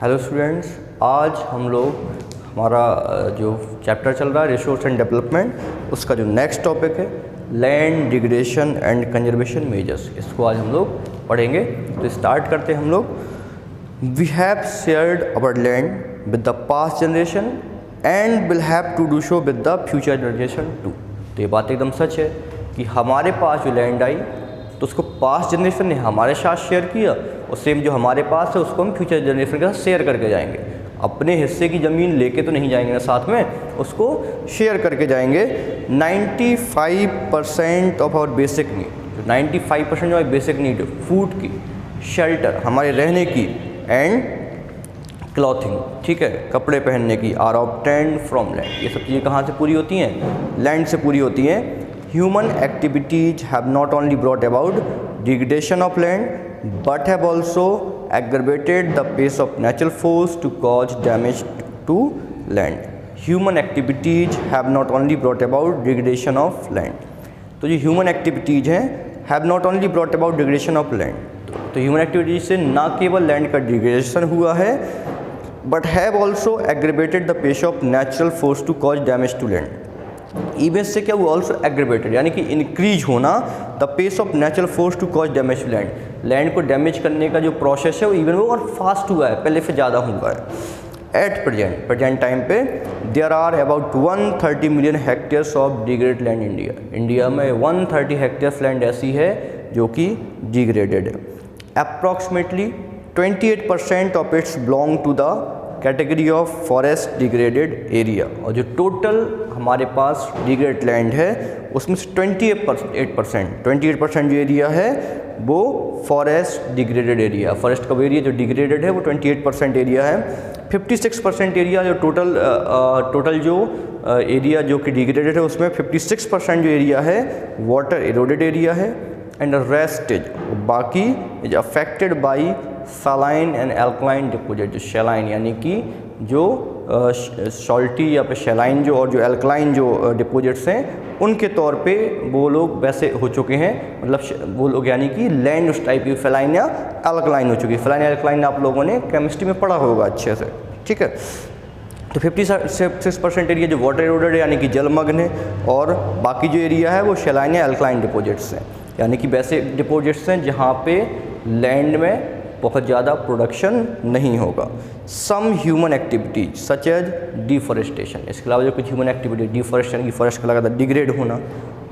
Hello students, आज हम लोग हमारा जो चैप्टर चल रहा है रिसोर्स एंड डेवलपमेंट, उसका जो नेक्स्ट टॉपिक है land degradation and conservation measures, इसको आज हम लोग पढ़ेंगे। तो स्टार्ट करते हैं हम लोग। We have shared our land with the past generation and will have to do so with the future generation too. तो ये बात एकदम सच है कि हमारे पास जो लैंड आई तो उसको पास्ट जनरेशन ने हमारे साथ शेयर किया और सेम जो हमारे पास है उसको हम फ्यूचर जनरेशन के साथ शेयर करके जाएंगे। अपने हिस्से की ज़मीन लेके तो नहीं जाएंगे ना, साथ में उसको शेयर करके जाएंगे। 95% ऑफ आवर बेसिक नीड, 95% जो हमारी बेसिक नीड है, फूड की, शेल्टर, हमारे रहने की, एंड क्लॉथिंग, ठीक है, कपड़े पहनने की, आर ऑब्टेन्ड फ्रॉम लैंड। ये सब चीज़ें कहाँ से पूरी होती हैं? लैंड से पूरी होती हैं। Human activities have not only brought about degradation of land but have also aggravated the pace of natural force to cause damage to land. Human activities have not only brought about degradation of land. तो जो human activities हैं have not only brought about degradation of land, तो human activities से ना केवल land का degradation हुआ है but have also aggravated the pace of natural force to cause damage to land. Event से क्या हुआ? ऑल्सो एग्रीवेटेड, यानी कि इंक्रीज होना the pace of natural force to cause damage to land. Land को डैमेज करने का जो प्रोसेस है वो इवन वो और फास्ट हुआ है, पहले से ज़्यादा हुआ है। एट प्रेजेंट टाइम पे there are about 130 million hectares of degraded land India. India में 130 हेक्टेयर्स लैंड ऐसी है जो कि डिग्रेडेड है। Approximately 28% of its belong to the category of forest degraded area. और जो टोटल हमारे पास डिग्रेडेड लैंड है उसमें से 28% जो एरिया है वो फॉरेस्ट डिग्रेडेड एरिया। फॉरेस्ट का एरिया जो डिग्रेडेड है वो 28% एरिया है। 56% एरिया जो टोटल जो एरिया जो कि डिग्रेडेड है उसमें 56% जो एरिया है वाटर इरोडेड एरिया है। एंड रेस्ट इज बाकी is affected by saline and alkaline deposit. जो शैलाइन यानी कि जो सॉल्टी या फिर शैलाइन जो और जो एल्कलाइन जो डिपोजिट्स हैं उनके तौर पे वो लोग वैसे हो चुके हैं, मतलब वो लोग यानी कि लैंड उस टाइप की फेलाइन या एल्कलाइन हो चुकी है। फेलाइन एल्कलाइन आप लोगों ने केमिस्ट्री में पढ़ा होगा अच्छे से, ठीक है। तो 56% एरिया जो वाटर इरोडेड है यानी कि जलमग्न है, और बाकी जो एरिया है वो शैलाइन या एल्कलाइन डिपोजिट्स हैं, यानी कि वैसे डिपोजिट्स हैं जहाँ पे लैंड में बहुत ज़्यादा प्रोडक्शन नहीं होगा। Some human activities such as deforestation, इसके अलावा जो कुछ ह्यूमन एक्टिविटी, डिफॉरेस्टेशन की फॉरेस्ट का लगातार डिग्रेड होना,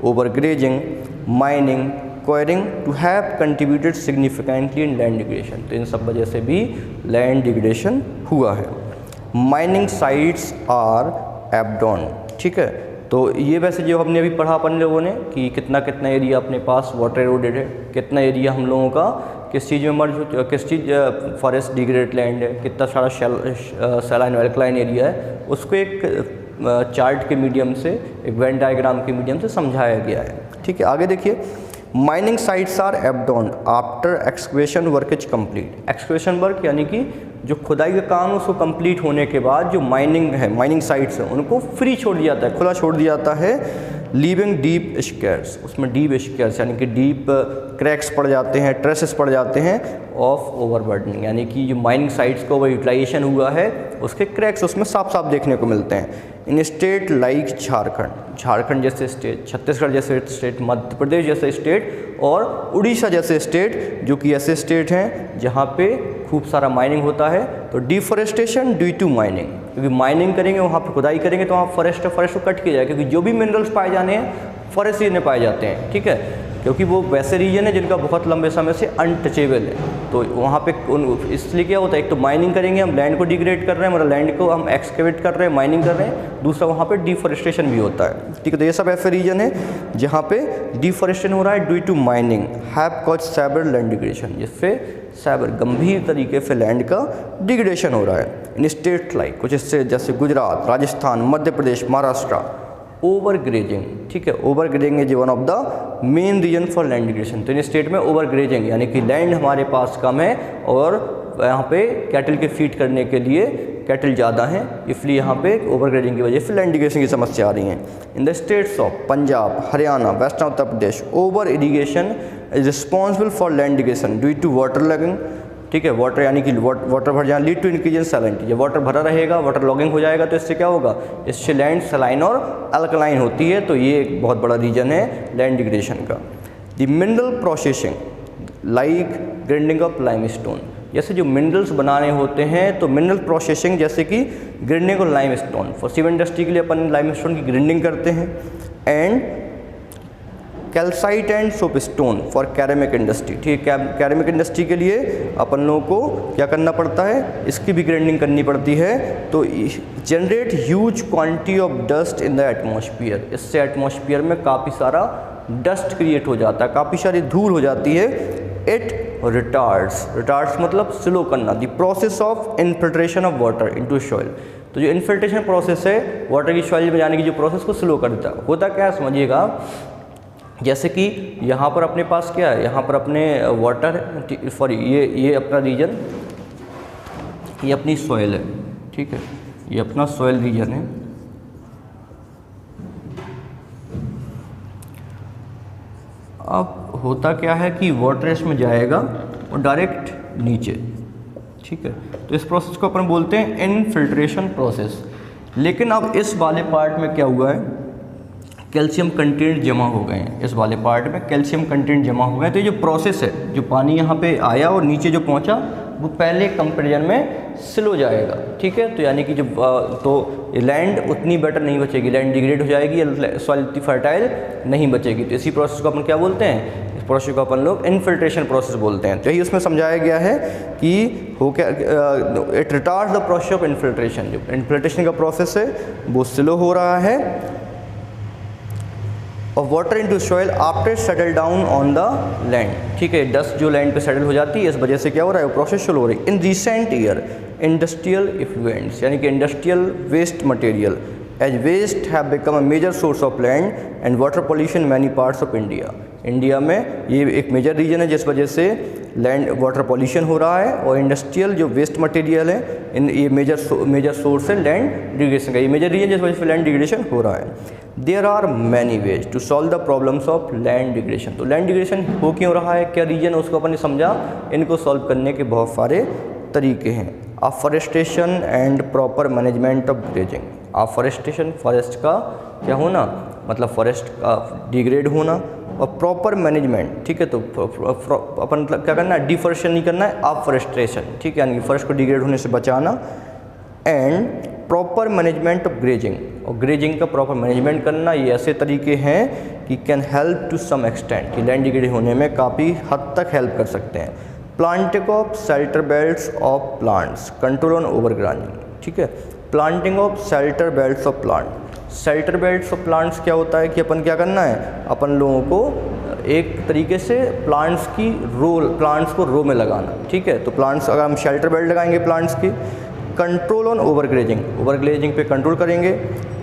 overgrazing, mining, quarrying to have contributed significantly in land degradation. तो इन सब वजह से भी लैंड डिग्रेडेशन हुआ है। माइनिंग साइट्स आर एब्डॉन, ठीक है। तो ये वैसे जो हमने अभी पढ़ा अपन लोगों ने कि कितना एरिया अपने पास वाटर इरोडेड है, कितना एरिया हम लोगों का किस चीज़ में मर्ज, किस चीज़ फॉरेस्ट डिग्रेडेड लैंड है, कितना सारा सैलाइन एल्कलाइन एरिया है, उसको एक चार्ट के मीडियम से, एक वेन डायग्राम के मीडियम से समझाया गया है, ठीक है। आगे देखिए, mining sites are abandon after excavation work is complete. Excavation work यानी कि जो खुदाई का काम है उसको कंप्लीट होने के बाद जो माइनिंग है, माइनिंग साइट्स हैं, उनको फ्री छोड़ दिया जाता है, खुला छोड़ दिया जाता है। लीविंग डीप स्केयर्स, उसमें डीप स्केयर्स यानी कि डीप क्रैक्स पड़ जाते हैं, ट्रेसेस पड़ जाते हैं ऑफ ओवरबर्डनिंग, यानी कि जो माइनिंग साइट्स का ओवर यूटिलाइजेशन हुआ है उसके क्रैक्स उसमें साफ साफ देखने को मिलते हैं। इन स्टेट लाइक झारखंड जैसे स्टेट, छत्तीसगढ़ जैसे स्टेट, मध्य प्रदेश जैसे स्टेट और उड़ीसा जैसे स्टेट, जो कि ऐसे स्टेट हैं जहाँ पे खूब सारा माइनिंग होता है। तो डिफॉरेस्टेशन ड्यू टू माइनिंग, क्योंकि माइनिंग करेंगे वहाँ पर खुदाई करेंगे तो वहाँ फॉरेस्ट को कट किया जाए, क्योंकि जो भी मिनरल्स पाए जाने हैं फॉरेस्ट में पाए जाते हैं, ठीक है, क्योंकि वो वैसे रीजन है जिनका बहुत लंबे समय से अनटचेबल है। तो वहाँ पे इसलिए क्या होता है, एक तो माइनिंग करेंगे, हम लैंड को डिग्रेड कर रहे हैं, मतलब लैंड को हम एक्सकेवेट कर रहे हैं, माइनिंग कर रहे हैं, दूसरा वहाँ पे डिफॉरेस्टेशन भी होता है, ठीक है। तो ये सब ऐसे रीजन है जहाँ पे डिफॉरेस्टेशन हो रहा है due to mining have cause severe land degradation, जिससे सेवर गंभीर तरीके से लैंड का डिग्रेडेशन हो रहा है। इन स्टेट लाइक कुछ स्टेट जैसे गुजरात, राजस्थान, मध्य प्रदेश, महाराष्ट्र, ओवर ग्रेजिंग, ठीक है। Over grazing is one of the main reason for land degradation. तो इन स्टेट में ओवर ग्रेजिंग यानी कि लैंड हमारे पास कम है और यहाँ पे कैटल के फीड करने के लिए कैटल ज़्यादा हैं, इसलिए यहाँ पे ओवर ग्रेजिंग की वजह से लैंड डिग्रेडेशन की समस्या आ रही है। In the states of Punjab, Haryana, western Uttar Pradesh, over irrigation is responsible for land degradation due to water lagging, ठीक है। वाटर यानी कि वाटर भर जाना, lead to increase in salinity, जब वाटर भरा रहेगा, वाटर लॉगिंग हो जाएगा तो इससे क्या होगा, इससे लैंड सलाइन और अल्कलाइन होती है, तो ये एक बहुत बड़ा रीजन है लैंड डिग्रेडेशन का। The mineral processing like grinding of limestone, जैसे जो मिनरल्स बनाने होते हैं तो मिनरल प्रोसेसिंग जैसे कि grinding of limestone, for cement industry के लिए अपन लाइमस्टोन की ग्राइंडिंग करते हैं, and calcite and soapstone for ceramic industry, ठीक है। कैरेमिक इंडस्ट्री के लिए अपन लोगों को क्या करना पड़ता है, इसकी भी ग्राइंडिंग करनी पड़ती है, तो generate huge quantity of dust in the atmosphere, इससे एटमॉस्फेयर में काफ़ी सारा डस्ट क्रिएट हो जाता है, काफ़ी सारी धूल हो जाती है। इट रिटार्ड्स मतलब स्लो करना the process of infiltration of water into soil, तो जो इनफिल्ट्रेशन प्रोसेस है वाटर की सॉइल में जाने की जो प्रोसेस को स्लो कर देता है। होता क्या है समझिएगा, जैसे कि यहाँ पर अपने पास क्या है, यहाँ पर अपने वाटर सॉरी ये अपना रीजन, ये अपनी सॉइल है, ठीक है, ये अपना सॉइल रीजन है। अब होता क्या है कि वाटर इसमें जाएगा और डायरेक्ट नीचे, ठीक है, तो इस प्रोसेस को अपन बोलते हैं इनफिल्ट्रेशन प्रोसेस। लेकिन अब इस वाले पार्ट में क्या हुआ है, कैल्शियम कंटेंट जमा हो गए हैं, इस वाले पार्ट में कैल्शियम कंटेंट जमा हो गए, तो ये जो प्रोसेस है, जो पानी यहाँ पे आया और नीचे जो पहुँचा वो पहले कंपेरिजन में स्लो जाएगा, ठीक है। तो यानी कि जब तो लैंड उतनी बेटर नहीं बचेगी, लैंड डिग्रेड हो जाएगी, सॉइल इतनी फर्टाइल नहीं बचेगी, तो इसी प्रोसेस को अपन क्या बोलते हैं, इस प्रोसेस को अपन लोग इनफिल्ट्रेशन प्रोसेस बोलते हैं। तो यही उसमें समझाया गया है कि हो क्या, it retards the process of infiltration, जो इनफिल्ट्रेशन का प्रोसेस है वो स्लो हो रहा है of water into soil after settle down on the land, ठीक है, डस्ट जो लैंड पे सेटल हो जाती है, इस वजह से क्या हो रहा है, वो प्रोसेस स्लो हो रही है। In recent year industrial effluents यानी कि industrial waste material as waste have become a major source of land and water pollution many parts of India. India में ये एक मेजर रीजन है जिस वजह से लैंड वाटर पॉल्यूशन हो रहा है, और इंडस्ट्रियल जो वेस्ट मटेरियल है इन ये मेजर सोर्स है लैंड डिग्रेडेशन का, ये मेजर रीजन जिस वजह से लैंड डिग्रेडेशन हो रहा है। There are many ways to solve the problems of land degradation, तो लैंड डिग्रेडेशन हो क्यों रहा है, क्या रीजन है, उसको अपन ने समझा, इनको सॉल्व करने के बहुत सारे तरीके हैं। Afforestation and proper management of grazing, afforestation forest का क्या होना, मतलब फॉरेस्ट का डिग्रेड होना, और प्रॉपर मैनेजमेंट, ठीक है, तो अपन मतलब क्या करना है, डिफॉरेस्टेशन नहीं करना है, अफॉरेस्टेशन, ठीक है, यानी कि फॉरेस्ट को डिग्रेड होने से बचाना। And proper management of grazing, और ग्रेजिंग का प्रॉपर मैनेजमेंट करना, ये ऐसे तरीके हैं कि can help to some extent, कि लैंड डिग्रेड होने में काफ़ी हद तक हेल्प कर सकते हैं। Planting of shelter belts of plants, control on overgrazing, ठीक है, planting of shelter belts of plant, shelter belts of plants क्या होता है कि अपन क्या करना है, अपन लोगों को एक तरीके से प्लांट्स को रो में लगाना, ठीक है, तो प्लांट्स अगर हम शेल्टर बेल्ट लगाएंगे प्लांट्स की। कंट्रोल ऑन ओवरग्रेजिंग पे कंट्रोल करेंगे।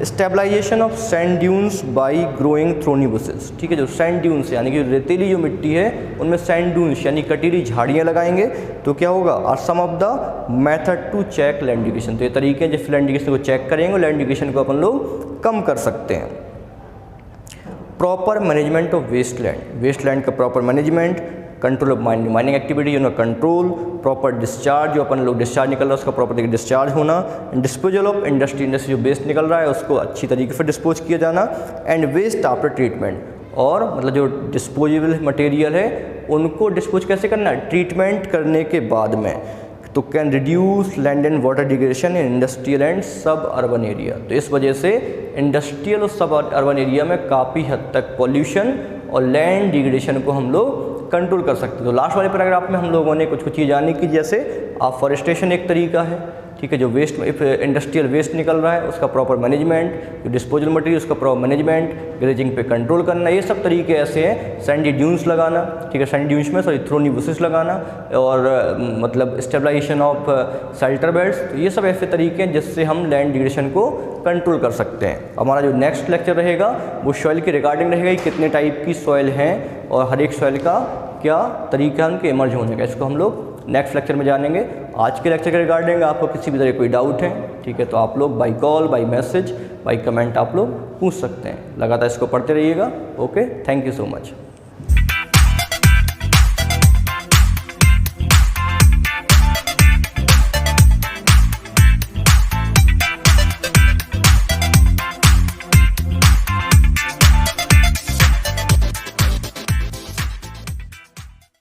Stabilization of sand dunes by growing thorny bushes, ठीक है, जो सैंड ड्यून्स यानी कि रेतीली जो मिट्टी है उनमें सैंड ड्यून्स यानी कटीली झाड़ियाँ लगाएंगे, तो क्या होगा, are some of the method to check land degradation, तो ये तरीके हैं जिस लैंड डिग्रेडेशन को चेक करेंगे, लैंड डिग्रेडेशन को अपन लोग कम कर सकते हैं। Proper management of waste land का proper management, control of mining activity उनका कंट्रोल, प्रॉपर डिस्चार्ज, जो अपन लोग डिस्चार्ज निकल रहा है उसका प्रॉपर तरीके डिस्चार्ज होना, डिस्पोजल ऑफ इंडस्ट्री जो वेस्ट निकल रहा है उसको अच्छी तरीके से डिस्पोज किया जाना। एंड वेस्ट आफ्टर ट्रीटमेंट, और मतलब जो डिस्पोजेबल मटेरियल है उनको डिस्पोज कैसे करना है, ट्रीटमेंट करने के बाद में, तो can reduce land and water degradation in industrial and सब अर्बन एरिया, तो इस वजह से इंडस्ट्रियल और सब अर्बन एरिया में काफ़ी हद तक पॉल्यूशन और लैंड डिग्रेडेशन को हम लोग कंट्रोल कर सकते हैं। तो लास्ट वाले पैराग्राफ में हम लोगों ने कुछ चीज़ जानी कि जैसे अफॉरेस्टेशन एक तरीका है, ठीक है, जो वेस्ट इंडस्ट्रियल वेस्ट निकल रहा है उसका प्रॉपर मैनेजमेंट, जो डिस्पोजल मटेरियल उसका प्रॉपर मैनेजमेंट, ग्रेजिंग पे कंट्रोल करना, ये सब तरीके ऐसे हैं। सैंडी ड्यून्स लगाना, ठीक है, सैंडी ड्यून्स में थ्रोनी बुशेस लगाना, और मतलब स्टेबलाइजेशन ऑफ शेल्टर बेल्ट्स, तो ये सब ऐसे तरीके हैं जिससे हम लैंड डिग्रेडेशन को कंट्रोल कर सकते हैं। हमारा जो नेक्स्ट लेक्चर रहेगा वो सॉइल के रिगार्डिंग रहेगा कि कितने टाइप की सॉइल हैं और हर एक सॉइल का क्या तरीका है उनके इमर्ज होने का, इसको हम लोग नेक्स्ट लेक्चर में जानेंगे। आज के लेक्चर के रिगार्डिंग आपको किसी भी तरह कोई डाउट है, ठीक है, तो आप लोग by call, by message, by comment आप लोग पूछ सकते हैं। लगातार इसको पढ़ते रहिएगा। Okay, thank you so much.